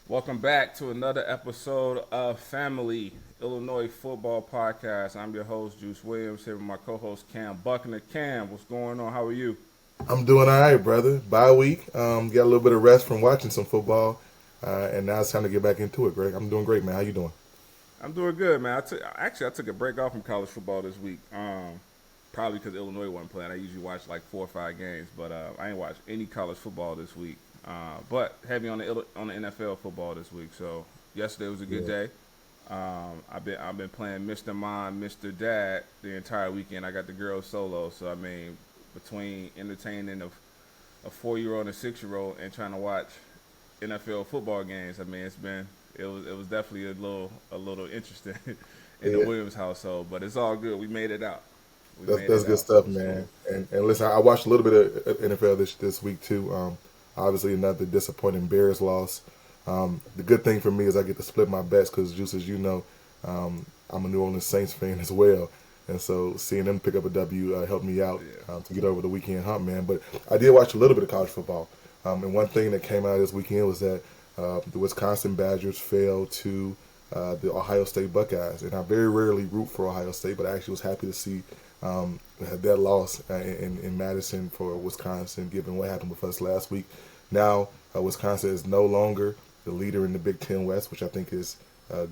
Welcome back to another episode of Family Illinois Football Podcast. I'm your host, Juice Williams, here with my co-host Cam Buckner. Cam, what's going on? How are you? I'm doing all right, brother. Bye week. Got a little bit of rest from watching some football, and now it's time to get back into it, Greg. I'm doing great, man. How you doing? I'm doing good, man. I took a break off from college football this week. Probably because Illinois wasn't playing. I usually watch like 4 or 5 games, but I ain't watched any college football this week. But heavy on the NFL football this week. So yesterday was a good Yeah, day. I've been playing Mr. Mom, Mr. Dad the entire weekend. I got the girls solo, so I mean between entertaining a 4-year-old and a 6-year-old and trying to watch NFL football games, I mean it was definitely a little interesting in the yeah. Williams household, but it's all good. We made it out. We That's made that's it good out. stuff, So man. And listen, I watched a little bit of NFL this week too. Obviously another disappointing Bears loss. The good thing for me is I get to split my bets because, Juice, as you know, I'm a New Orleans Saints fan as well. And so seeing them pick up a W helped me out yeah, to get over the weekend hump, man. But I did watch a little bit of college football. And one thing that came out this weekend was that the Wisconsin Badgers fell to the Ohio State Buckeyes. And I very rarely root for Ohio State, but I actually was happy to see that loss in Madison for Wisconsin, given what happened with us last week. Now, Wisconsin is no longer the leader in the Big Ten West, which I think is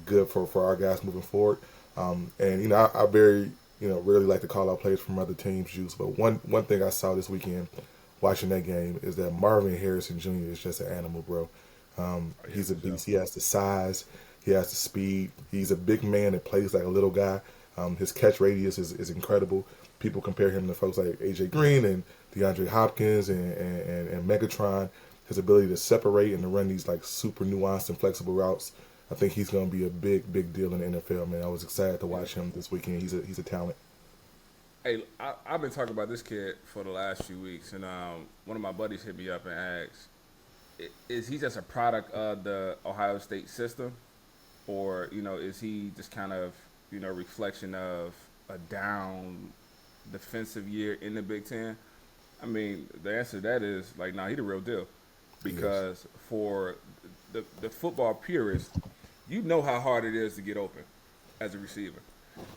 good for our guys moving forward. And I very really like to call out players from other teams, Juice. But one thing I saw this weekend watching that game is that Marvin Harrison Jr. is just an animal, bro. yeah, He's a for sure. beast. He has the size. He has the speed. He's a big man that plays like a little guy. His catch radius is incredible. People compare him to folks like AJ Green and DeAndre Hopkins and Megatron. His ability to separate and to run these like super nuanced and flexible routes. I think he's going to be a big deal in the NFL, man. I was excited to Yeah. watch him this weekend. He's a talent. Hey, I've been talking about this kid for the last few weeks, and one of my buddies hit me up and asked, "Is he just a product of the Ohio State system, or is he just kind of reflection of a down defensive year in the Big Ten?" I mean, the answer to that is like, nah, he the real deal, He is. because for the football purist, you know how hard it is to get open as a receiver.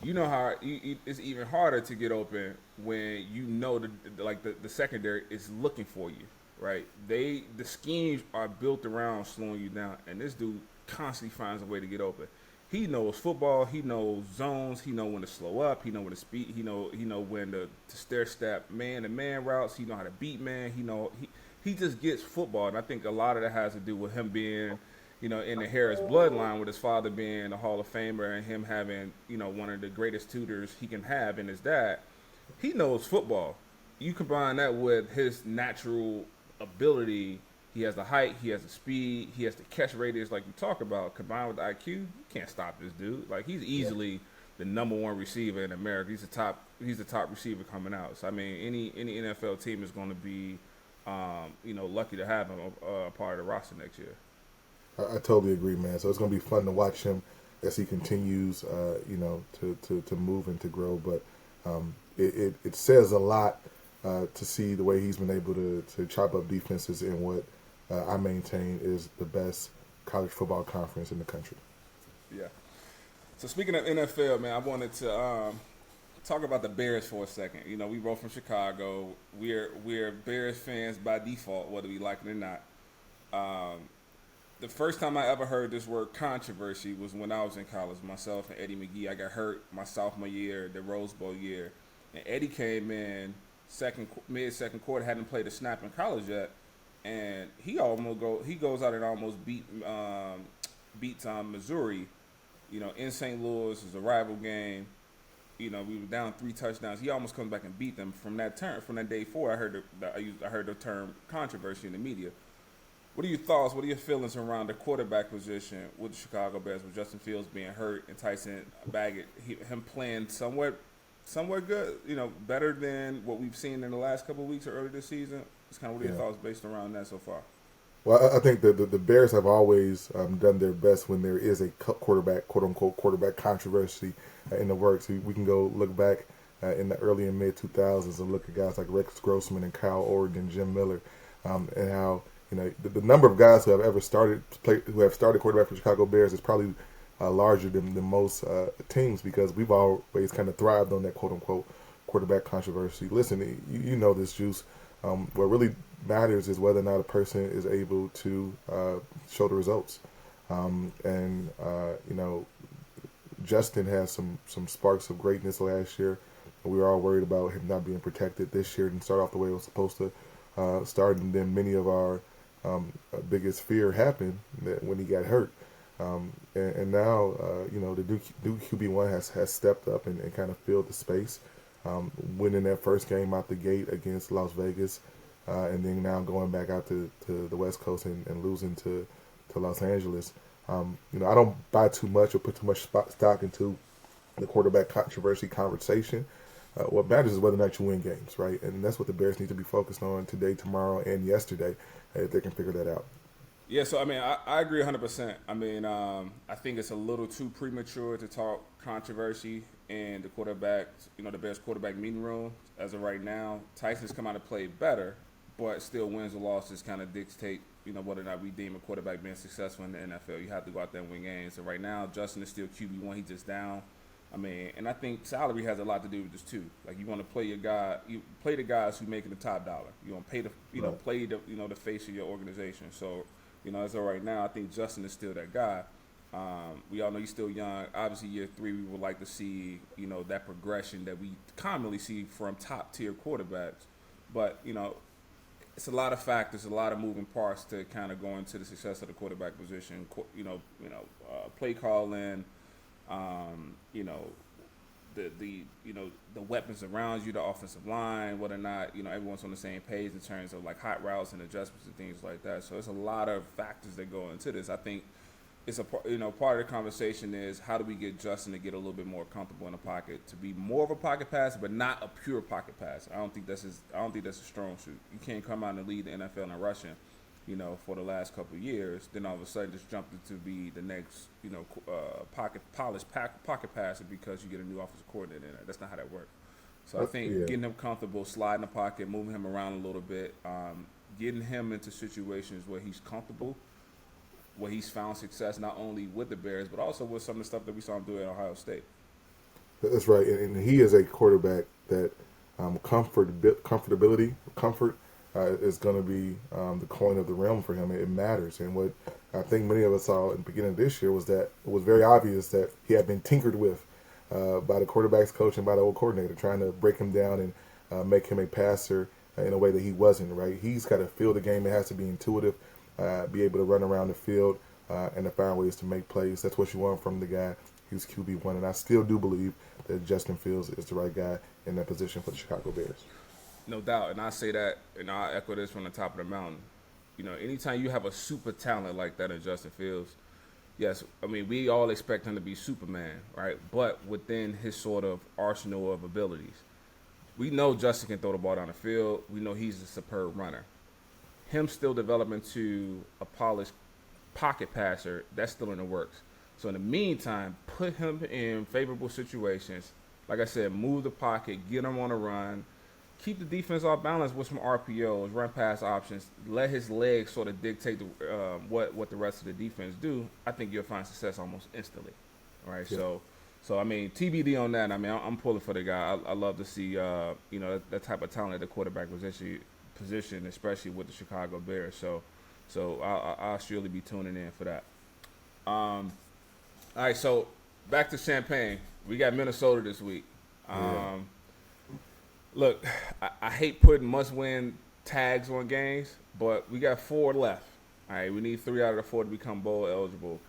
You know how it's even harder to get open when you know the secondary is looking for you, right? The schemes are built around slowing you down, and this dude constantly finds a way to get open. He knows football. He knows zones. He know when to slow up. He know when to speed. He know when to stair step man to man routes. He know how to beat man. He just gets football, and I think a lot of that has to do with him being in the Harris bloodline, with his father being a Hall of Famer and him having, one of the greatest tutors he can have in his dad. He knows football. You combine that with his natural ability. He has the height, he has the speed, he has the catch radius, like you talk about. Combined with the IQ, you can't stop this dude. Like, he's Yeah. easily the number one receiver in America. He's the top receiver coming out. So I mean, any NFL team is going to be, lucky to have him a part of the roster next year. I totally agree, man. So it's going to be fun to watch him as he continues, to move and to grow. But it says a lot to see the way he's been able to chop up defenses in what I maintain is the best college football conference in the country. Yeah. So speaking of NFL, man, I wanted to talk about the Bears for a second. We both from Chicago. We're Bears fans by default, whether we like it or not. Um, the first time I ever heard this word controversy was when I was in college. Myself and Eddie McGee. I got hurt my sophomore year, the Rose Bowl year, and Eddie came in mid second quarter, hadn't played a snap in college yet, and he goes out and almost beats Missouri, in St. Louis. Is a rival game. We were down 3 touchdowns. He almost comes back and beat them. From that day forward, I heard the term controversy in the media. What are your thoughts? What are your feelings around the quarterback position with the Chicago Bears, with Justin Fields being hurt and Tyson Baggett, him playing somewhat good, better than what we've seen in the last couple of weeks or early this season? It's kind of what are your Yeah. thoughts based around that so far? Well, I think the Bears have always done their best when there is a quarterback, quote unquote, quarterback controversy in the works. We can go look back in the early and mid 2000s and look at guys like Rex Grossman and Kyle Orton and Jim Miller, and how The number of guys who have started quarterback for the Chicago Bears is probably larger than most teams, because we've always kind of thrived on that quote unquote quarterback controversy. Listen, you know this, Juice. What really matters is whether or not a person is able to show the results. Justin has some sparks of greatness last year. We were all worried about him not being protected this year and start off the way it was supposed to start, and then many of our biggest fear happened when he got hurt. And now, the Duke QB1 has stepped up and kind of filled the space, winning that first game out the gate against Las Vegas, and then now going back out to the West Coast and losing to Los Angeles. I don't buy too much or put too much stock into the quarterback controversy conversation. What matters is whether or not you win games, right? And that's what the Bears need to be focused on today, tomorrow, and yesterday, if they can figure that out. Yeah, so, I agree 100%. I think it's a little too premature to talk controversy in the quarterback, the Bears quarterback meeting room. As of right now, Tyson's come out and played better, but still wins or losses kind of dictate, whether or not we deem a quarterback being successful in the NFL. You have to go out there and win games. So right now, Justin is still QB1. He's just down. And I think salary has a lot to do with this too. Like, you want to play you play the guys who making the top dollar. You want to pay play the the face of your organization. So, as of right now, I think Justin is still that guy. We all know he's still young. Obviously, year 3, we would like to see that progression that we commonly see from top tier quarterbacks. But it's a lot of factors, a lot of moving parts to kind of go into the success of the quarterback position. Play calling. The weapons around you, the offensive line, whether or not, everyone's on the same page in terms of like hot routes and adjustments and things like that. So there's a lot of factors that go into this. I think it's part of the conversation is how do we get Justin to get a little bit more comfortable in the pocket, to be more of a pocket passer, but not a pure pocket passer. I don't think that's a strong suit. You can't come out and lead the NFL in rushing, for the last couple of years, then all of a sudden just jump to be the next, pocket passer because you get a new offensive coordinator in there. That's not how that works. So I think getting him comfortable, sliding the pocket, moving him around a little bit, getting him into situations where he's comfortable, where he's found success not only with the Bears, but also with some of the stuff that we saw him do at Ohio State. That's right. And he is a quarterback that comfort is going to be the coin of the realm for him. It matters. And what I think many of us saw in the beginning of this year was that it was very obvious that he had been tinkered with by the quarterback's coach and by the old coordinator, trying to break him down and make him a passer in a way that he wasn't, right? He's got to feel the game. It has to be intuitive, be able to run around the field and to find ways to make plays. That's what you want from the guy who's QB1. And I still do believe that Justin Fields is the right guy in that position for the Chicago Bears. No doubt, and I say that, and I echo this from the top of the mountain. Anytime you have a super talent like that in Justin Fields, yes, we all expect him to be Superman, right? But within his sort of arsenal of abilities. We know Justin can throw the ball down the field. We know he's a superb runner. Him still developing to a polished pocket passer, that's still in the works. So in the meantime, put him in favorable situations. Like I said, move the pocket, get him on a run, keep the defense off balance with some RPOs, run pass options, let his legs sort of dictate what the rest of the defense do. I think you'll find success almost instantly, right? Yeah. So TBD on that. I'm pulling for the guy. I love to see that type of talent at the quarterback position, especially with the Chicago Bears. So I'll surely be tuning in for that. All right, so back to Champaign. We got Minnesota this week. Look, I hate putting must-win tags on games, but we got 4 left. All right, we need 3 out of the 4 to become bowl eligible.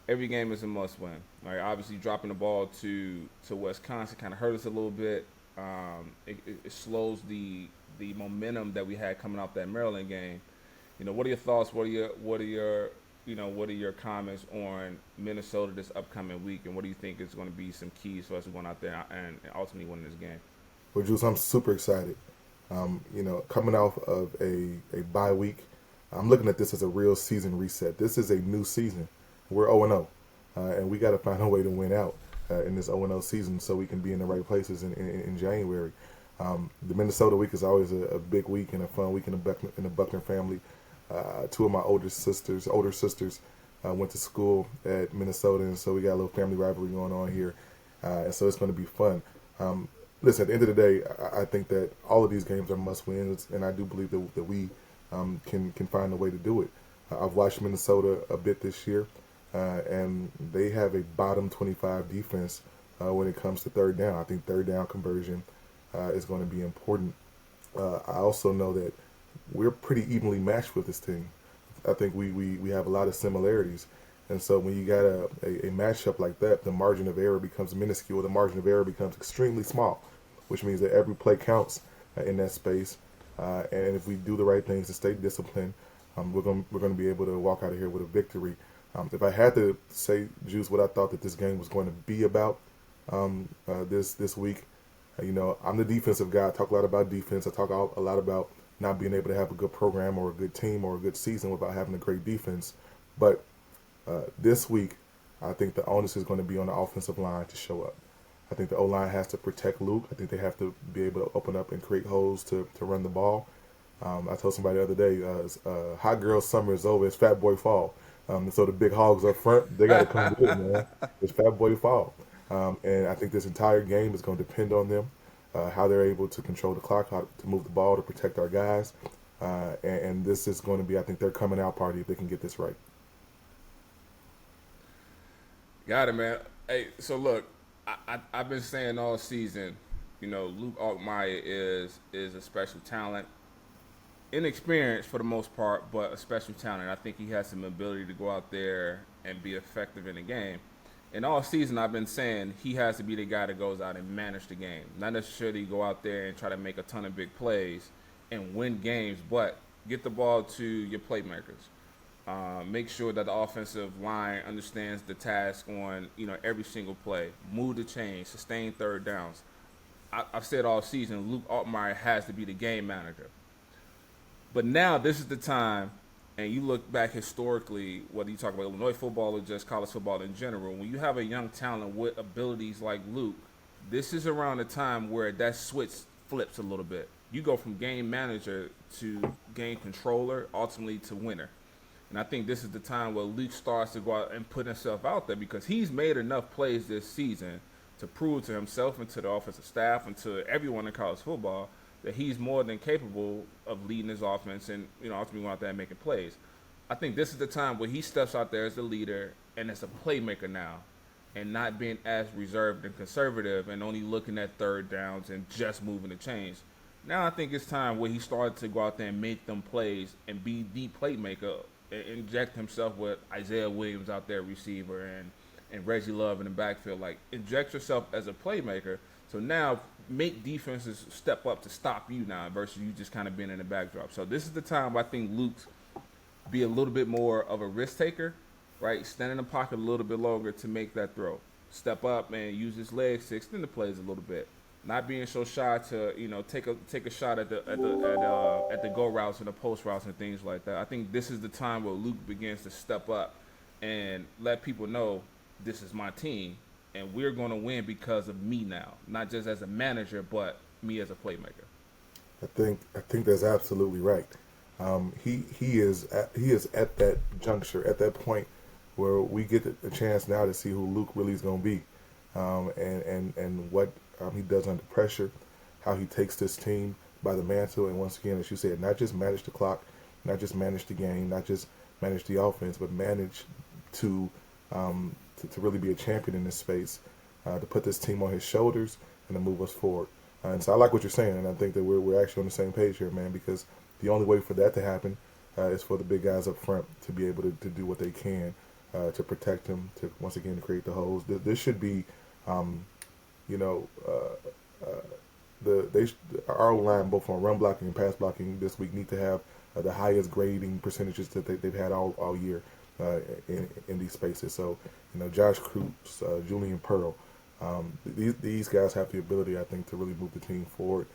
Every game is a must-win. All right, obviously dropping the ball to Wisconsin kind of hurt us a little bit. It slows the momentum that we had coming off that Maryland game. What are your thoughts? What are your comments on Minnesota this upcoming week, and what do you think is going to be some keys for us going out there and ultimately winning this game? Well, Juice, I'm super excited. Coming off of a bye week, I'm looking at this as a real season reset. This is a new season. We're 0-0, and we got to find a way to win out in this 0-0 season so we can be in the right places in January. The Minnesota week is always a big week and a fun week in the Buckner family. Two of my older sisters went to school at Minnesota, and so we got a little family rivalry going on here, and so it's going to be fun. Listen, at the end of the day, I think that all of these games are must wins, and I do believe that we can find a way to do it. I've watched Minnesota a bit this year, and they have a bottom 25 defense when it comes to third down. I think third down conversion is going to be important. I also know that we're pretty evenly matched with this team. I think we have a lot of similarities. And so when you got a matchup like that, the margin of error becomes minuscule. The margin of error becomes extremely small, which means that every play counts in that space. And if we do the right things to stay disciplined, we're going to be able to walk out of here with a victory. If I had to say, Juice, what I thought that this game was going to be about this week, I'm the defensive guy. I talk a lot about defense. I talk a lot about not being able to have a good program or a good team or a good season without having a great defense. But this week, I think the onus is going to be on the offensive line to show up. I think the O-line has to protect Luke. I think they have to be able to open up and create holes to run the ball. I told somebody the other day, hot girl summer is over. It's fat boy fall. So the big hogs up front, they got to come with it, man. It's fat boy fall. And I think this entire game is going to depend on them, how they're able to control the clock, how to move the ball, to protect our guys. And this is going to be, I think, their coming out party if they can get this right. Got it, man. Hey, so look, I've been saying all season, Luke Altmaier is a special talent. Inexperienced for the most part, but a special talent. I think he has some ability to go out there and be effective in the game. And all season I've been saying he has to be the guy that goes out and manage the game. Not necessarily go out there and try to make a ton of big plays and win games, but get the ball to your playmakers. Make sure that the offensive line understands the task on every single play. Move the chain, sustain third downs. I've said all season Luke Altmaier has to be the game manager. But now this is the time, and you look back historically, whether you talk about Illinois football or just college football in general, when you have a young talent with abilities like Luke, this is around the time where that switch flips a little bit. You go from game manager to game controller, ultimately to winner. And I think this is the time where Luke starts to go out and put himself out there because he's made enough plays this season to prove to himself and to the offensive staff and to everyone in college football that he's more than capable of leading his offense and, ultimately going out there and making plays. I think this is the time where he steps out there as the leader and as a playmaker now and not being as reserved and conservative and only looking at third downs and just moving the chains. Now I think it's time where he started to go out there and make them plays and be the playmaker and inject himself with Isaiah Williams out there receiver and Reggie Love in the backfield. Like, inject yourself as a playmaker. So now make defenses step up to stop you now versus you just kind of being in the backdrop. So this is the time I think Luke's be a little bit more of a risk taker, right? Stand in the pocket a little bit longer to make that throw. Step up and use his legs to extend the plays a little bit. Not being so shy to take a shot at the go routes and the post routes and things like that. I think this is the time where Luke begins to step up and let people know this is my team. And we're going to win because of me now, not just as a manager, but me as a playmaker. I think that's absolutely right. He is at that juncture, at that point where we get a chance now to see who Luke really is going to be, and what he does under pressure, how he takes this team by the mantle, and once again, as you said, not just manage the clock, not just manage the game, not just manage the offense, but manage to really be a champion in this space, to put this team on his shoulders and to move us forward. And so I like what you're saying, and I think that we're actually on the same page here, man, because the only way for that to happen is for the big guys up front to be able to do what they can to protect him, to once again to create the holes. This should be, our line, both on run blocking and pass blocking this week, need to have the highest grading percentages that they've had all year in these spaces. So, Josh Croops, Julian Pearl, these guys have the ability, I think, to really move the team forward.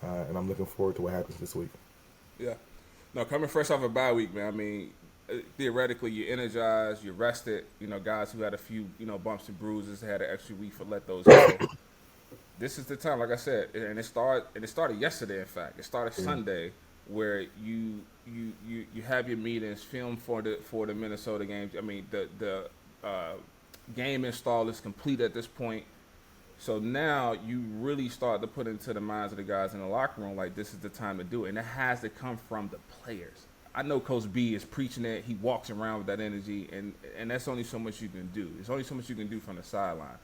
And I'm looking forward to what happens this week. Yeah. No, coming fresh off a bye week, man, I mean, theoretically, you're energized, you're rested. Guys who had a few, bumps and bruises had an extra week for let those go. This is the time, like I said, and it started yesterday, in fact. It started Sunday. where you have your meetings, film for the Minnesota games. I mean, the game install is complete at this point. So now you really start to put into the minds of the guys in the locker room, like, this is the time to do it. And it has to come from the players. I know Coach B is preaching it. He walks around with that energy, and that's only so much you can do. There's only so much you can do from the sideline.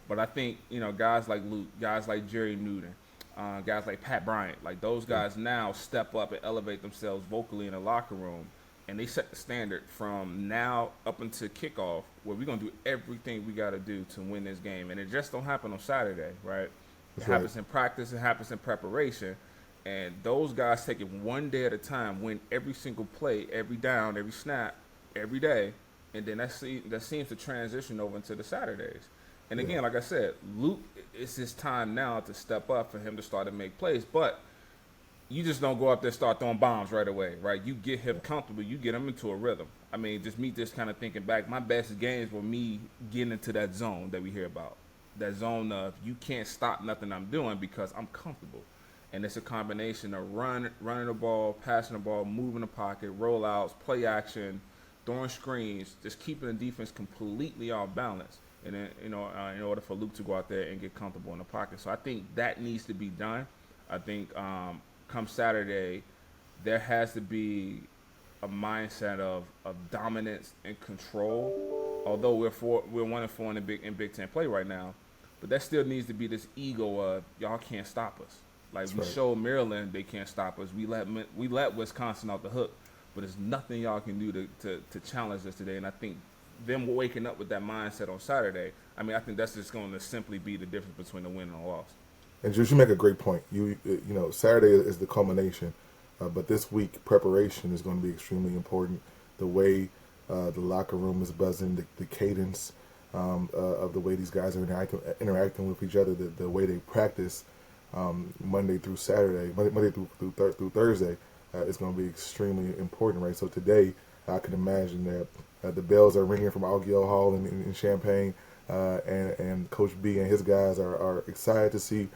But I think, guys like Luke, guys like Jerry Newton, guys like Pat Bryant, like those guys now step up and elevate themselves vocally in the locker room. And they set the standard from now up until kickoff, where we're going to do everything we got to do to win this game. And it just don't happen on Saturday, right? It happens in practice. It happens in preparation. And those guys take it one day at a time, win every single play, every down, every snap, every day. And then that seems to transition over into the Saturdays. And again, like I said, Luke, it's his time now to step up for him to start to make plays. But you just don't go up there and start throwing bombs right away, right? You get him comfortable. You get him into a rhythm. I mean, just me just kind of thinking back, my best games were me getting into that zone that we hear about. That zone of you can't stop nothing I'm doing because I'm comfortable. And it's a combination of running the ball, passing the ball, moving the pocket, rollouts, play action, throwing screens, just keeping the defense completely off balance. And then, in order for Luke to go out there and get comfortable in the pocket. So I think that needs to be done. I think come Saturday, there has to be a mindset of dominance and control. Although we're 1-4 in Big Ten play right now, but there still needs to be this ego of y'all can't stop us. Like we showed Maryland they can't stop us. We let Wisconsin off the hook, but there's nothing y'all can do to challenge us today. And I think them waking up with that mindset on Saturday, I mean, I think that's just going to simply be the difference between a win and a loss. And Juice, you make a great point. Saturday is the culmination, but this week preparation is going to be extremely important. The way the locker room is buzzing, the cadence of the way these guys are interacting with each other, the way they practice Monday through Saturday, Monday through Thursday is going to be extremely important, right? So today, I can imagine that the bells are ringing from Algio Hall in Champaign, and Coach B and his guys are excited to see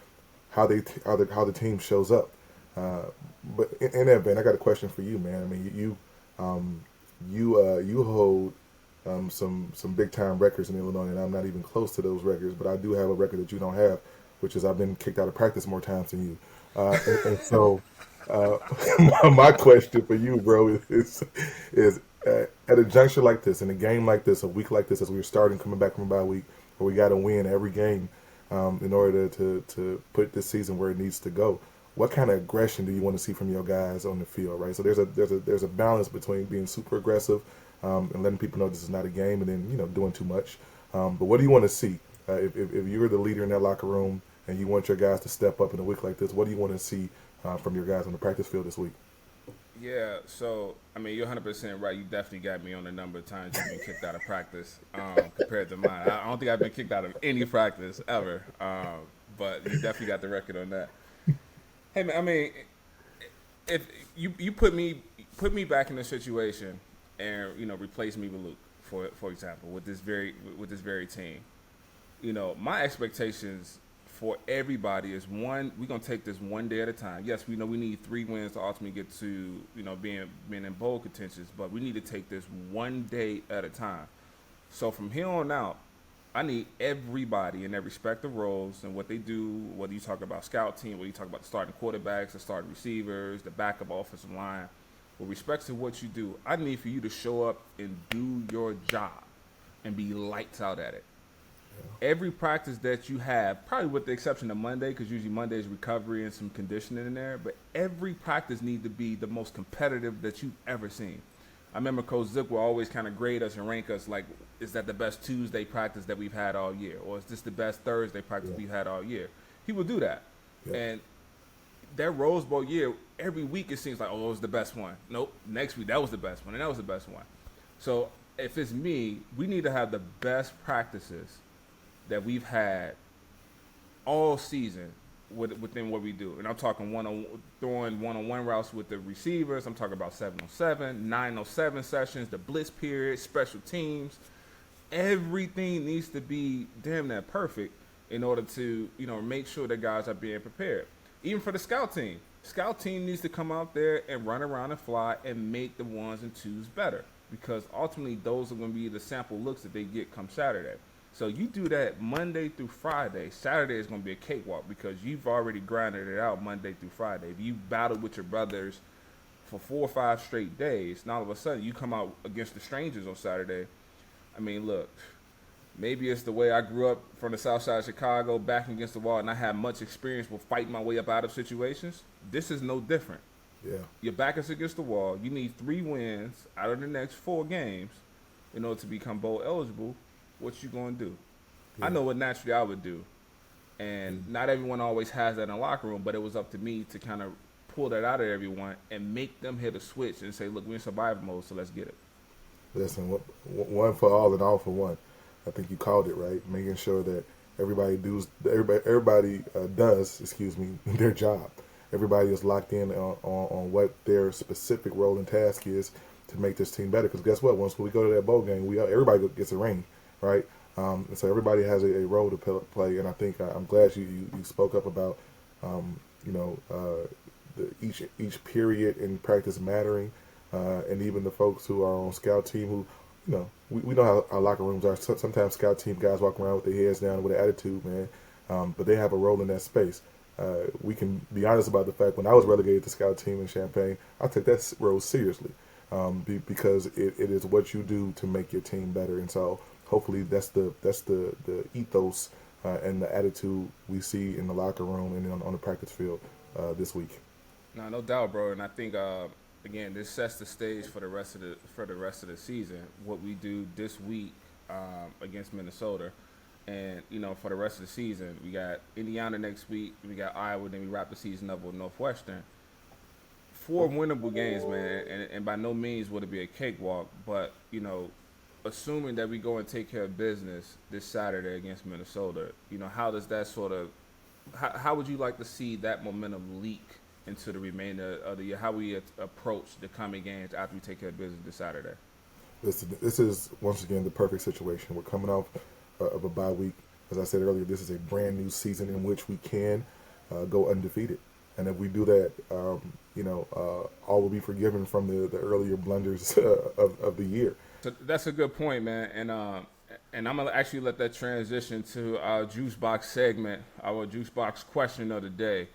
how the team shows up. But in that vein, I got a question for you, man. I mean, you hold some big time records in Illinois, and I'm not even close to those records. But I do have a record that you don't have, which is I've been kicked out of practice more times than you. And so my question for you, bro, is at a juncture like this, in a game like this, a week like this, as we're starting coming back from a bye week, where we got to win every game in order to put this season where it needs to go. What kind of aggression do you want to see from your guys on the field, right? So there's a balance between being super aggressive and letting people know this is not a game, and then doing too much. But what do you want to see if you're the leader in that locker room and you want your guys to step up in a week like this? What do you want to see from your guys on the practice field this week? Yeah, so, I mean, you're 100% right. You definitely got me on the number of times you've been kicked out of practice compared to mine. I don't think I've been kicked out of any practice ever, but you definitely got the record on that. Hey, man, I mean, if you put me back in the situation and, replace me with Luke, for example, with this very team, my expectations for everybody is, one, we're going to take this one day at a time. Yes, we know we need 3 wins to ultimately get to, being in bowl contentions, but we need to take this one day at a time. So from here on out, I need everybody in their respective roles and what they do, whether you talk about scout team, whether you talk about the starting quarterbacks, the starting receivers, the backup offensive line, with respect to what you do, I need for you to show up and do your job and be lights out at it. Every practice that you have, probably with the exception of Monday, because usually Monday is recovery and some conditioning in there, but every practice needs to be the most competitive that you've ever seen. I remember Coach Zook will always kind of grade us and rank us like, is that the best Tuesday practice that we've had all year? Or is this the best Thursday practice we've had all year? He will do that. Yeah. And that Rose Bowl year, every week it seems like, oh, it was the best one. Nope, next week that was the best one, and that was the best one. So if it's me, we need to have the best practices that we've had all season within what we do. And I'm talking throwing one-on-one routes with the receivers. I'm talking about 7-on-7, 9-on-7 sessions, the blitz period, special teams. Everything needs to be damn near perfect in order to, make sure that guys are being prepared. Even for the scout team. Scout team needs to come out there and run around and fly and make the ones and twos better, because ultimately those are going to be the sample looks that they get come Saturday. So you do that Monday through Friday. Saturday is going to be a cakewalk because you've already grinded it out Monday through Friday. If you battled with your brothers for 4 or 5 straight days, and all of a sudden you come out against the strangers on Saturday. I mean, look, maybe it's the way I grew up from the south side of Chicago, backing against the wall, and I have much experience with fighting my way up out of situations. This is no different. Yeah. Your back is against the wall. You need 3 wins out of the next 4 games in order to become bowl eligible. What you gonna do? Yeah. I know what naturally I would do, and not everyone always has that in the locker room. But it was up to me to kind of pull that out of everyone and make them hit a switch and say, "Look, we're in survival mode, so let's get it." Listen, one for all and all for one. I think you called it right. Making sure that everybody does their job. Everybody is locked in on what their specific role and task is to make this team better. Because guess what? Once we go to that bowl game, everybody gets a ring, right? And so everybody has a role to play. And I think I'm glad you spoke up about each period in practice mattering, and even the folks who are on scout team who, we know how our locker rooms are. Sometimes scout team guys walk around with their heads down with an attitude, man, but they have a role in that space. We can be honest about the fact when I was relegated to scout team in Champaign, I took that role seriously, because it is what you do to make your team better. And so hopefully that's the ethos and the attitude we see in the locker room and on the practice field this week. No doubt, bro. And I think again, this sets the stage for the rest of the season. What we do this week against Minnesota, and for the rest of the season, we got Indiana next week, we got Iowa, then we wrap the season up with Northwestern. 4 winnable games, man, and by no means would it be a cakewalk, but assuming that we go and take care of business this Saturday against Minnesota, how does that how would you like to see that momentum leak into the remainder of the year? How we approach the coming games after we take care of business this Saturday? This is once again the perfect situation. We're coming off of a bye week. As I said earlier, this is a brand new season in which we can go undefeated, and if we do that, all will be forgiven from the earlier blunders of the year. So that's a good point, man, and I'm gonna actually let that transition to our Juice Box segment, our Juice Box question of the day.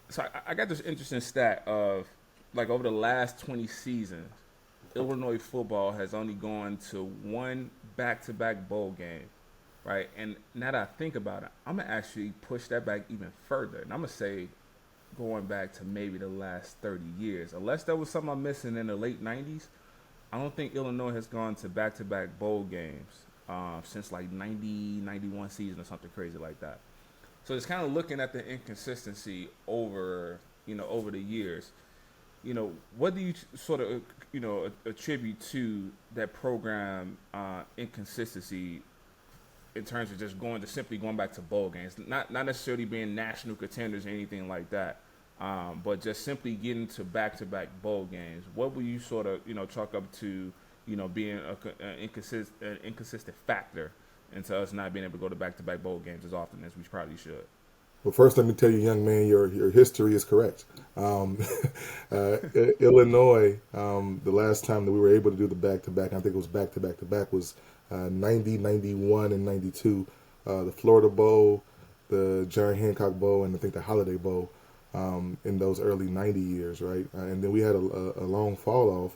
So I got this interesting stat of, like, over the last 20 seasons, Illinois football has only gone to 1 back-to-back bowl game, right? And now that I think about it, I'm going to actually push that back even further. And I'm going to say going back to maybe the last 30 years. Unless there was something I'm missing in the late 90s, I don't think Illinois has gone to back-to-back bowl games since, like, 90, 91 season or something crazy like that. So it's kind of looking at the inconsistency over the years. What do you sort of, attribute to that program inconsistency in terms of just simply going back to bowl games, not necessarily being national contenders or anything like that, but just simply getting to back-to-back bowl games? What will you sort of, chalk up to, being an inconsistent factor into us not being able to go to back-to-back bowl games as often as we probably should? Well, first, let me tell you, young man, your history is correct. Illinois, the last time that we were able to do the back-to-back, I think it was back-to-back-to-back, was 90, 91, and 92. The Florida Bowl, the Jerry Hancock Bowl, and I think the Holiday Bowl in those early 90 years, right? And then we had a long fall-off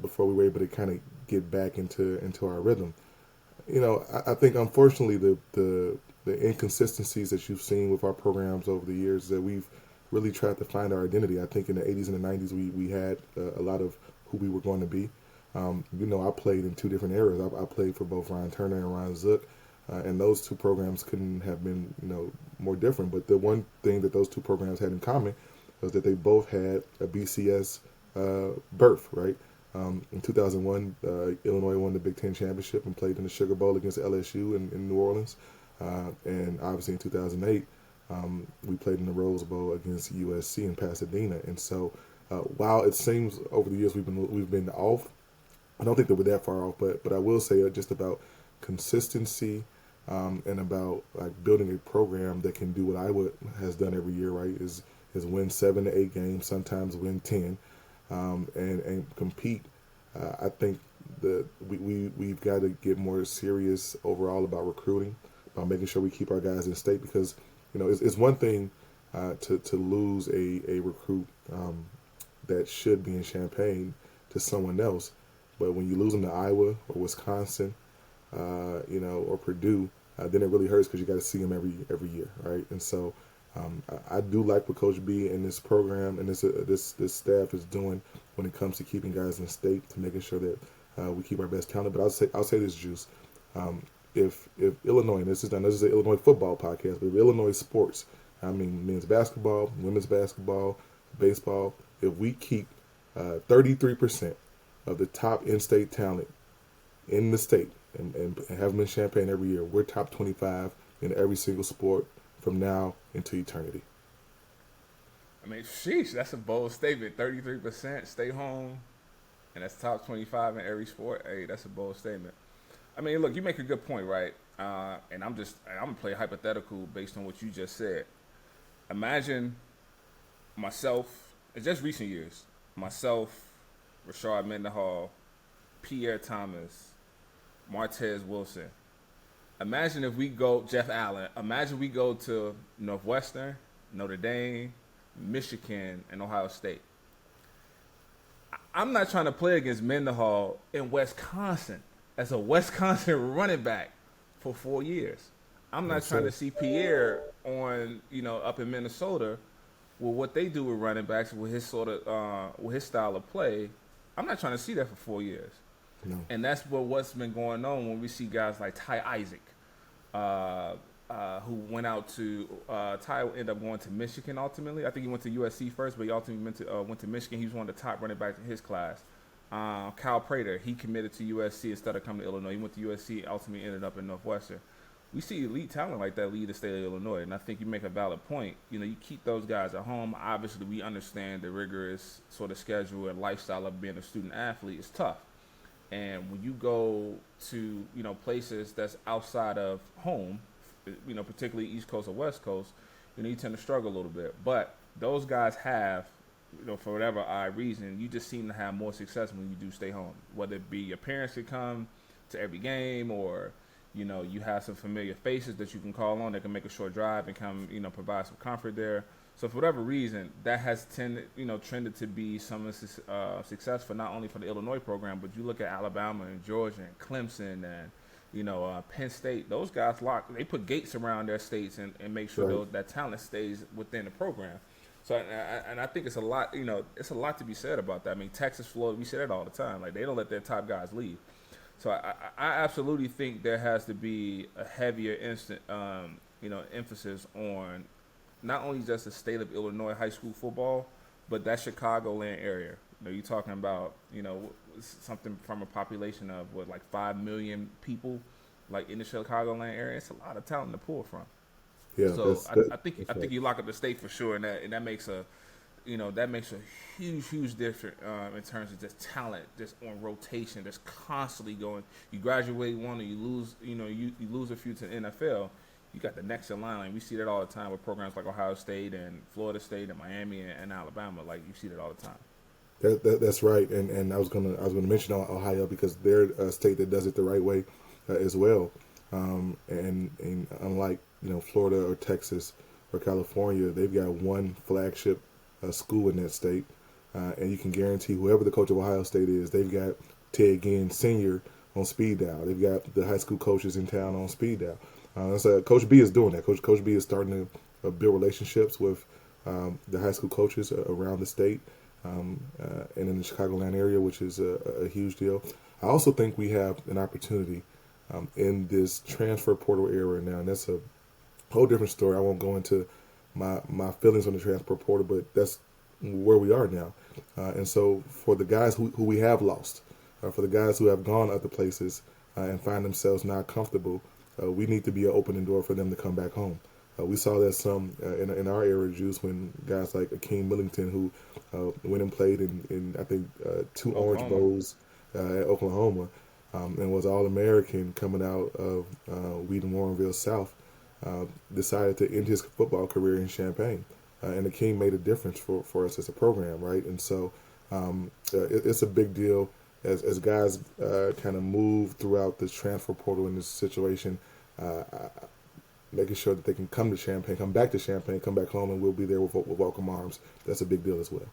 before we were able to kind of get back into our rhythm. I think, unfortunately, the inconsistencies that you've seen with our programs over the years is that we've really tried to find our identity. I think in the 80s and the 90s we had a lot of who we were going to be. I played in 2 different eras. I played for both Ryan Turner and Ryan Zook, and those 2 programs couldn't have been more different. But the one thing that those 2 programs had in common was that they both had a BCS berth, right? In 2001, Illinois won the Big Ten championship and played in the Sugar Bowl against LSU in New Orleans. And obviously in 2008, we played in the Rose Bowl against USC in Pasadena. And so while it seems over the years we've been off, I don't think that we're that far off. But I will say just about consistency and about like building a program that can do what Iowa has done every year, right? Is is win 7 to 8 games, sometimes win 10, and compete. I think we've got to get more serious overall about recruiting, about making sure we keep our guys in state, because it's one thing to lose a recruit that should be in Champaign to someone else, but when you lose them to Iowa or Wisconsin, or Purdue, then it really hurts because you got to see them every year, right? And so I do like what Coach B and this program and this staff is doing when it comes to keeping guys in state, to making sure that we keep our best talent. But I'll say this, Juice. If Illinois, and this is an Illinois football podcast, but if Illinois sports, I mean men's basketball, women's basketball, baseball, if we keep 33% of the top in-state talent in the state and have them in Champaign every year, we're top 25 in every single sport from now into eternity. I mean, sheesh, that's a bold statement. 33% stay home, and that's top 25 in every sport. Hey, that's a bold statement. I mean, look, you make a good point, right? And I'm gonna play hypothetical based on what you just said. Imagine myself, in just recent years, myself, Rashard Mendenhall, Pierre Thomas, Martez Wilson. Imagine if we go, Jeff Allen, imagine we go to Northwestern, Notre Dame, Michigan, and Ohio State. I'm not trying to play against Mendenhall in Wisconsin as a Wisconsin running back for 4 years. I'm not trying to see Pierre on, up in Minnesota with what they do with running backs, with his with his style of play. I'm not trying to see that for 4 years. No. And that's what's been going on when we see guys like Ty Isaac, who went out to Ty ended up going to Michigan ultimately. I think he went to USC first, but he ultimately went to Michigan. He was one of the top running backs in his class. Kyle Prater, he committed to USC instead of coming to Illinois. He went to USC, ultimately ended up in Northwestern. We see elite talent like that lead the state of Illinois, and I think you make a valid point. You keep those guys at home. Obviously, we understand the rigorous sort of schedule and lifestyle of being a student athlete is tough. And when you go to, places that's outside of home, particularly East Coast or West Coast, you tend to struggle a little bit. But those guys have, for whatever odd reason, you just seem to have more success when you do stay home. Whether it be your parents can come to every game, or, you have some familiar faces that you can call on that can make a short drive and come, provide some comfort there. So for whatever reason, that has trended to be some success for not only for the Illinois program, but you look at Alabama and Georgia and Clemson and Penn State. Those guys they put gates around their states and make sure that talent stays within the program. So and I think it's a lot. It's a lot to be said about that. I mean, Texas, Florida, we say that all the time. Like, they don't let their top guys leave. So I absolutely think there has to be a heavier emphasis on not only just the state of Illinois high school football, but that Chicagoland area. You're talking about, something from a population of like 5 million people, like in the Chicagoland area. It's a lot of talent to pull from. Yeah. So I think you lock up the state for sure, and that makes a huge difference in terms of just talent, just on rotation, just constantly going. You graduate one, and you lose, you lose a few to the NFL. You got the next in line. We see that all the time with programs like Ohio State and Florida State and Miami and Alabama. Like, you see that all the time. That's right. And I was gonna mention Ohio because they're a state that does it the right way as well. And unlike Florida or Texas or California, they've got one flagship school in that state, and you can guarantee whoever the coach of Ohio State is, they've got Ted Ginn Sr. on speed dial. They've got the high school coaches in town on speed dial. So Coach B is doing that. Coach B is starting to build relationships with the high school coaches around the state and in the Chicagoland area, which is a huge deal. I also think we have an opportunity in this transfer portal era now, and that's a whole different story. I won't go into my feelings on the transfer portal, but that's where we are now. And so for the guys who we have lost, for the guys who have gone other places and find themselves not comfortable, we need to be an opening door for them to come back home. We saw that some in our era, Juice, when guys like Akeem Millington, who went and played in I think 2 Orange Bowls at Oklahoma, and was All-American coming out of Wheaton Warrenville South, decided to end his football career in Champaign. and the King made a difference for us as a program, right? And so it's a big deal as guys kind of move throughout this transfer portal in this situation, making sure that they can come to Champaign, come back to Champaign, come back home, and we'll be there with welcome arms. That's a big deal as well.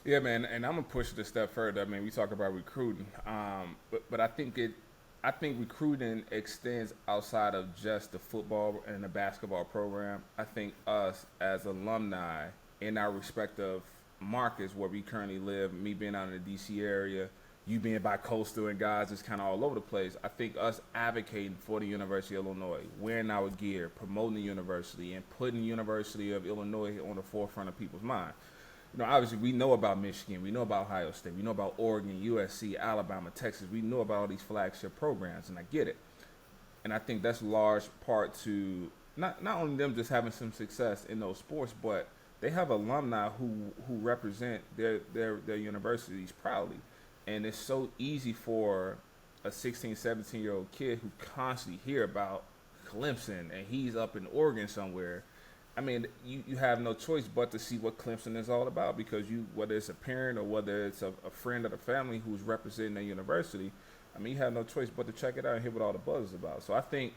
Yeah, man, and I'm gonna push it a step further. I mean, we talk about recruiting, but I think recruiting extends outside of just the football and the basketball program. I think us as alumni in our respective markets where we currently live, me being out in the D.C. area, you being bi-coastal and guys is kind of all over the place. I think us advocating for the University of Illinois, wearing our gear, promoting the university, and putting the University of Illinois on the forefront of people's mind. Obviously we know about Michigan, we know about Ohio State, we know about Oregon, USC, Alabama, Texas. We know about all these flagship programs, and I get it. And I think that's large part to not only them just having some success in those sports, but they have alumni who represent their universities proudly. And it's so easy for a 16, 17-year-old kid who constantly hear about Clemson and he's up in Oregon somewhere. I mean, you have no choice but to see what Clemson is all about, because whether it's a parent or whether it's a friend of the family who's representing their university, I mean, you have no choice but to check it out and hear what all the buzz is about. So I think,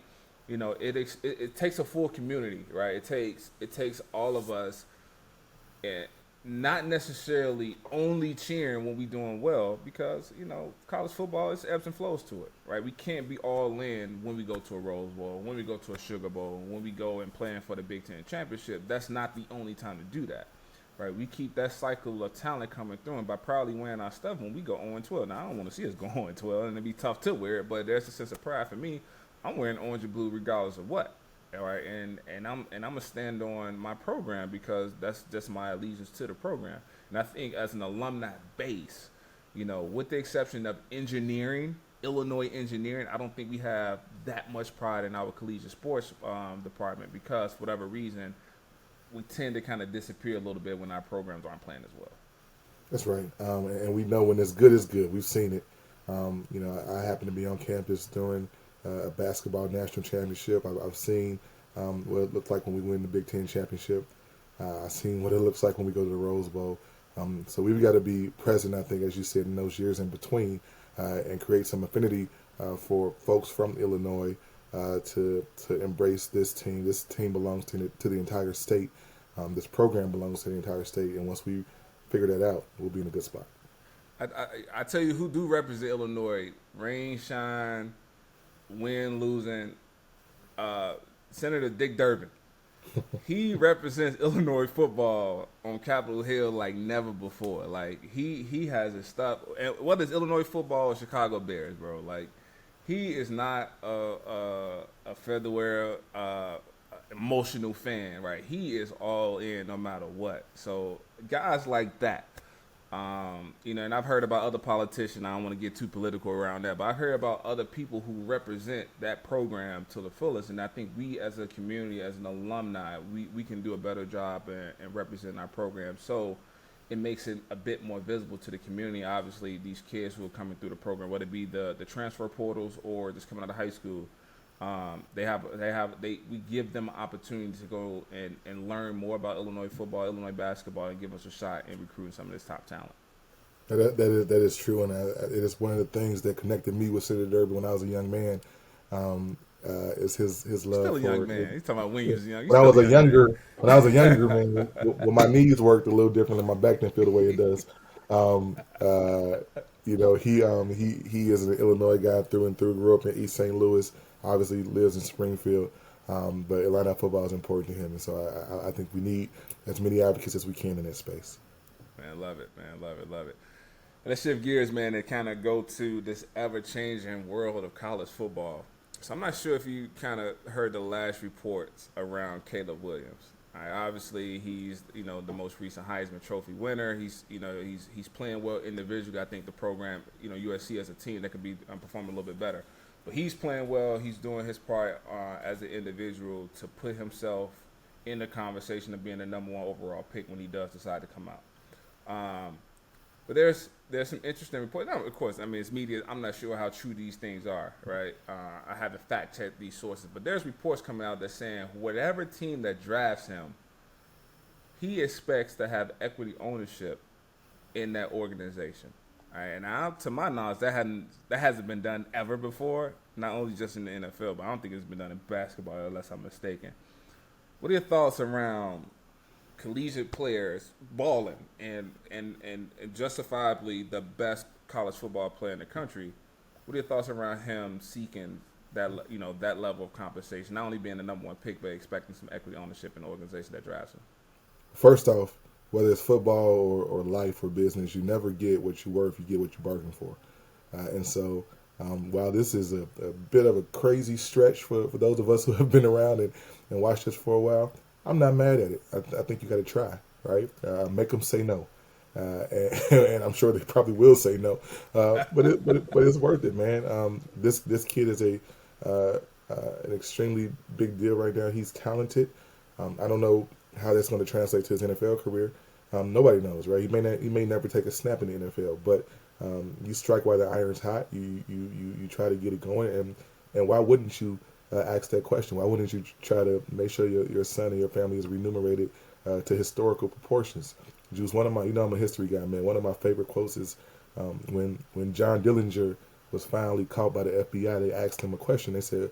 it takes a full community, right? It takes all of us, and not necessarily only cheering when we doing well, because college football is ebbs and flows to it, right? We can't be all in when we go to a Rose Bowl, when we go to a Sugar Bowl, when we go and plan for the Big Ten championship. That's not the only time to do that, right? We keep that cycle of talent coming through, and by proudly wearing our stuff when we go 0-12. Now I don't want to see us go 0-12, and it'd be tough to wear it, but there's a sense of pride for me. I'm wearing orange and blue regardless of what. All right, and I'm gonna stand on my program because that's just my allegiance to the program. And I think as an alumni base, with the exception of engineering, Illinois engineering, I don't think we have that much pride in our collegiate sports department, because for whatever reason, we tend to kind of disappear a little bit when our programs aren't playing as well. That's right, and we know when it's good, it's good. We've seen it. I happen to be on campus during a basketball national championship. I've seen what it looked like when we win the Big Ten championship. I've seen what it looks like when we go to the Rose Bowl. So we've got to be present, I think, as you said, in those years in between, and create some affinity for folks from Illinois to embrace this team. This team belongs to the entire state. This program belongs to the entire state. And once we figure that out, we'll be in a good spot. I tell you who do represent Illinois: rain, shine, win, losing. Senator Dick Durbin. He represents Illinois football on Capitol Hill like never before. Like he has his stuff. And whether it's Illinois football or Chicago Bears, bro, like he is not a featherware emotional fan, right? He is all in no matter what. So guys like that. And I've heard about other politicians. I don't want to get too political around that, but I heard about other people who represent that program to the fullest. And I think we as a community, as an alumni, we can do a better job in representing our program. So it makes it a bit more visible to the community. Obviously, these kids who are coming through the program, whether it be the transfer portals or just coming out of high school, we give them an opportunity to go and learn more about Illinois football, Illinois basketball, and give us a shot in recruiting some of this top talent. That is true, and it is one of the things that connected me with Senator Durbin when I was a young man. Is his love. Still a young man. He's talking about when he was young. When I was a younger man, when my knees worked a little different and my back didn't feel the way it does. He is an Illinois guy through and through. Grew up in East St. Louis. Obviously lives in Springfield, but Atlanta football is important to him, and so I think we need as many advocates as we can in that space. Man, love it, man, love it. Let's shift gears, man, and kind of go to this ever-changing world of college football. So I'm not sure if you kind of heard the last reports around Caleb Williams. Obviously, he's the most recent Heisman Trophy winner. He's playing well individually. I think the program, USC as a team, that could be performing a little bit better. But he's playing well. He's doing his part as an individual to put himself in the conversation of being the number 1 overall pick when he does decide to come out. But there's some interesting reports. Now, of course, it's media. I'm not sure how true these things are, right? I haven't fact-checked these sources. But there's reports coming out that's saying whatever team that drafts him he expects to have equity ownership in that organization. All right, and to my knowledge, that hasn't been done ever before. Not only just in the NFL, but I don't think it's been done in basketball, unless I'm mistaken. What are your thoughts around collegiate players balling and justifiably the best college football player in the country? What are your thoughts around him seeking that level of compensation, not only being the number one pick, but expecting some equity ownership in the organization that drafts him? First off, whether it's football or life or business, you never get what you're worth. You get what you bargain for. And so, while this is a bit of a crazy stretch for those of us who have been around and watched this for a while, I'm not mad at it. I think you got to try, right? Make them say no. And I'm sure they probably will say no, but it's worth it, man. This kid is an extremely big deal right now. He's talented. I don't know how that's going to translate to his NFL career. Nobody knows, right? He may never take a snap in the NFL, but you strike while the iron's hot. You try to get it going, and why wouldn't you ask that question? Why wouldn't you try to make sure your son and your family is remunerated to historical proportions? Juice, one of my, I'm a history guy, man. One of my favorite quotes is when John Dillinger was finally caught by the FBI. They asked him a question. They said,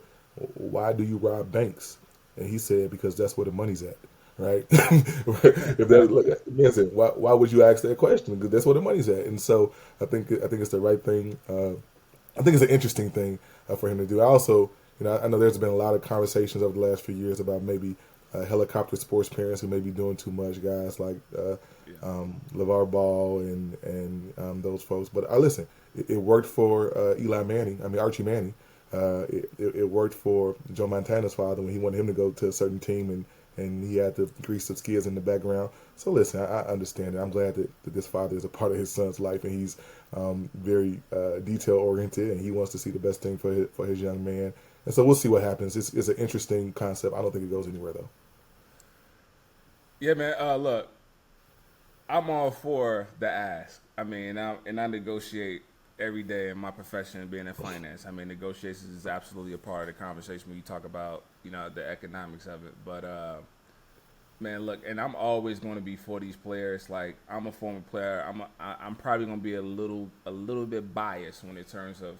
"Why do you rob banks?" And he said, "Because that's where the money's at." Right? If that man said, why would you ask that question? Because that's where the money's at. And so I think it's the right thing. I think it's an interesting thing for him to do. I also, I know there's been a lot of conversations over the last few years about maybe helicopter sports parents who may be doing too much, guys like LeVar Ball and those folks. But listen, it worked for Archie Manning. It worked for Joe Montana's father when he wanted him to go to a certain team and he had to grease the skids in the background. So listen, I understand it. I'm glad that this father is a part of his son's life, and he's very detail oriented, and he wants to see the best thing for his young man. And so we'll see what happens. It's an interesting concept. I don't think it goes anywhere though. Yeah, man. Look, I'm all for the ask. I negotiate every day in my profession, being in finance. Negotiations is absolutely a part of the conversation when you talk about, the economics of it. But, man, look, and I'm always going to be for these players. Like, I'm a former player. I'm probably going to be a little bit biased when in terms of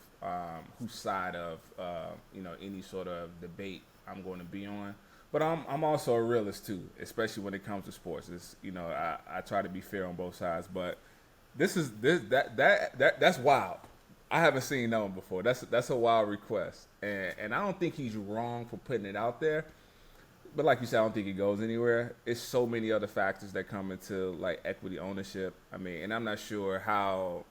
whose side of, any sort of debate I'm going to be on. But I'm also a realist too, especially when it comes to sports. It's, I try to be fair on both sides, but that's wild. I haven't seen that one before. That's a wild request, and I don't think he's wrong for putting it out there. But like you said, I don't think it goes anywhere. It's so many other factors that come into like equity ownership. And I'm not sure how,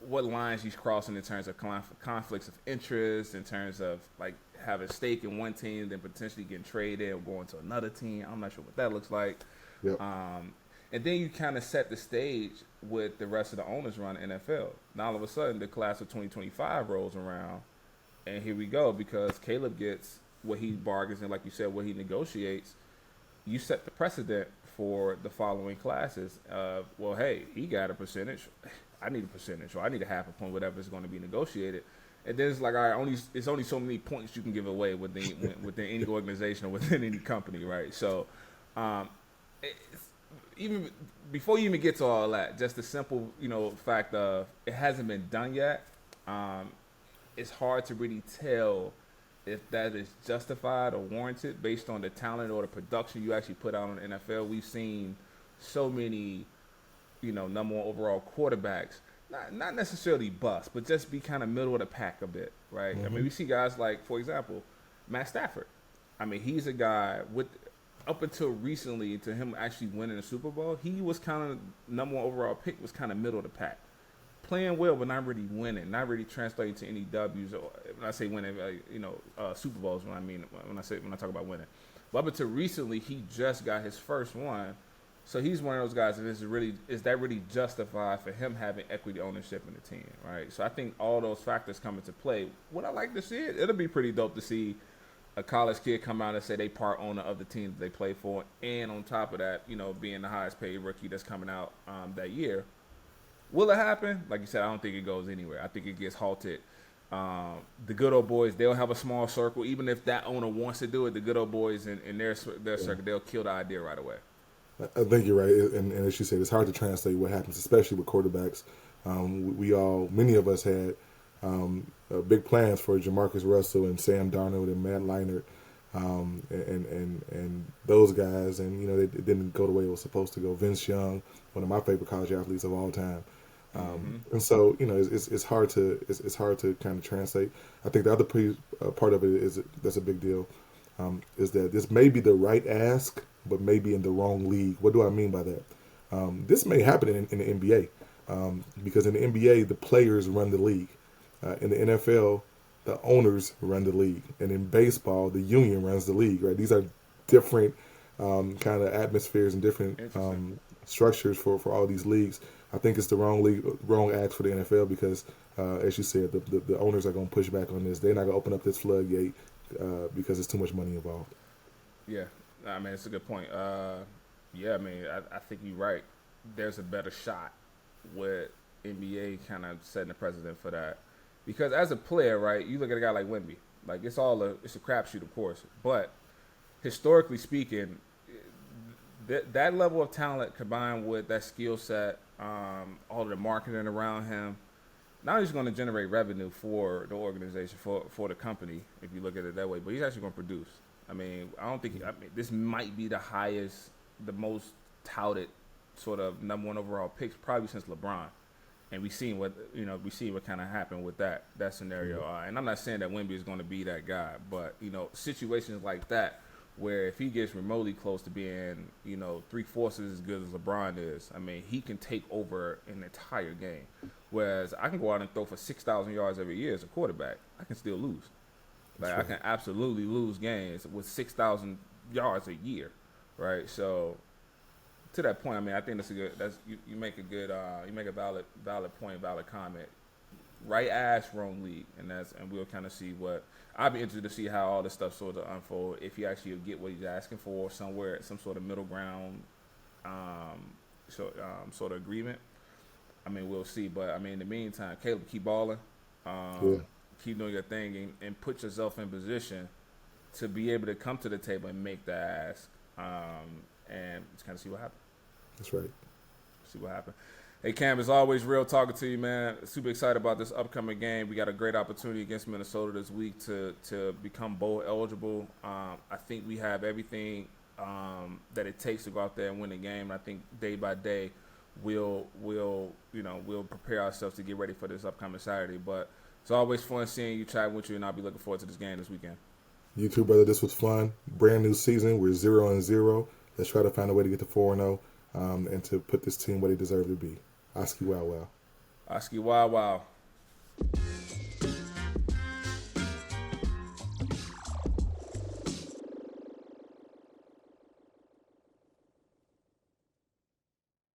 what lines he's crossing in terms of conflicts of interest, in terms of like having a stake in one team, then potentially getting traded or going to another team. I'm not sure what that looks like. Yep. And then you kind of set the stage with the rest of the owners around the NFL. Now all of a sudden the class of 2025 rolls around, and here we go, because Caleb gets what he bargains and, like you said, what he negotiates. You set the precedent for the following classes. Well, hey, he got a percentage. I need a percentage, or I need a half a point, whatever is going to be negotiated. And then it's like, all right, it's only so many points you can give away within any organization or within any company, right? So, even before you even get to all that, just the simple, fact of it hasn't been done yet. It's hard to really tell if that is justified or warranted based on the talent or the production you actually put out on the NFL. We've seen so many, number one overall quarterbacks, not necessarily bust, but just be kind of middle of the pack a bit, right? Mm-hmm. We see guys like, for example, Matt Stafford. He's a guy with, up until recently, to him actually winning a Super Bowl, he was kind of number one overall pick, was kind of middle of the pack. Playing well, but not really winning, not really translating to any W's. Or when I say winning, Super Bowls. When I talk about winning, but up until recently, he just got his first one. So he's one of those guys that is that really justified for him having equity ownership in the team, right? So I think all those factors come into play. Would I like to see it? It'll be pretty dope to see a college kid come out and say they part owner of the team that they play for, and on top of that, being the highest paid rookie that's coming out that year. Will it happen? Like you said, I don't think it goes anywhere. I think it gets halted The good old boys, they'll have a small circle. Even if that owner wants to do it, the good old boys in their circle, they'll kill the idea right away. I think you're right, and as you said, it's hard to translate what happens, especially with quarterbacks. Many of us had big plans for Jamarcus Russell and Sam Darnold and Matt Leinart, and those guys, and it didn't go the way it was supposed to go. Vince Young, one of my favorite college athletes of all time, and so it's hard to kind of translate. I think the other part of it is that's a big deal, is that this may be the right ask, but maybe in the wrong league. What do I mean by that? This may happen in the NBA, because in the NBA the players run the league. In the NFL, the owners run the league, and in baseball, the union runs the league. Right? These are different kind of atmospheres and different structures for all these leagues. I think it's the wrong ask for the NFL because, as you said, the owners are going to push back on this. They're not going to open up this floodgate because there's too much money involved. Yeah, I mean, it's a good point. Yeah, I mean, I think you're right. There's a better shot with NBA kind of setting the precedent for that. Because as a player, right, you look at a guy like Wemby. Like, it's a crapshoot, of course. But historically speaking, that level of talent combined with that skill set, all of the marketing around him, not only is going to generate revenue for the organization, for the company, if you look at it that way, but he's actually going to produce. I mean, this might be the most touted sort of number one overall picks probably since LeBron. And we seen what kind of happened with that scenario. And I'm not saying that Wemby is going to be that guy, but situations like that where if he gets remotely close to being 3/4 as good as LeBron is, I mean, he can take over an entire game. Whereas I can go out and throw for 6,000 yards every year as a quarterback, I can still lose. Like, I can absolutely lose games with 6,000 yards a year, right? So, to that point, I mean, I think you make a good, you make a valid point, valid comment. Right ass, wrong league, and we'll kind of see what. I'd be interested to see how all this stuff sort of unfold. If he actually get what he's asking for somewhere, some sort of middle ground, sort of agreement. I mean, we'll see. But I mean, in the meantime, Caleb, keep balling, keep doing your thing, and put yourself in position to be able to come to the table and make that ask, and just kind of see what happens. That's right. See what happens. Hey, Cam, as always, real talking to you, man. Super excited about this upcoming game. We got a great opportunity against Minnesota this week to become bowl eligible. I think we have everything that it takes to go out there and win the game. I think day by day we'll prepare ourselves to get ready for this upcoming Saturday. But it's always fun seeing you, chatting with you, and I'll be looking forward to this game this weekend. You too, brother. This was fun. Brand new season. We're 0-0. Let's try to find a way to get to 4-0 and to put this team where they deserve to be. Oski wow wow. Oski wow wow.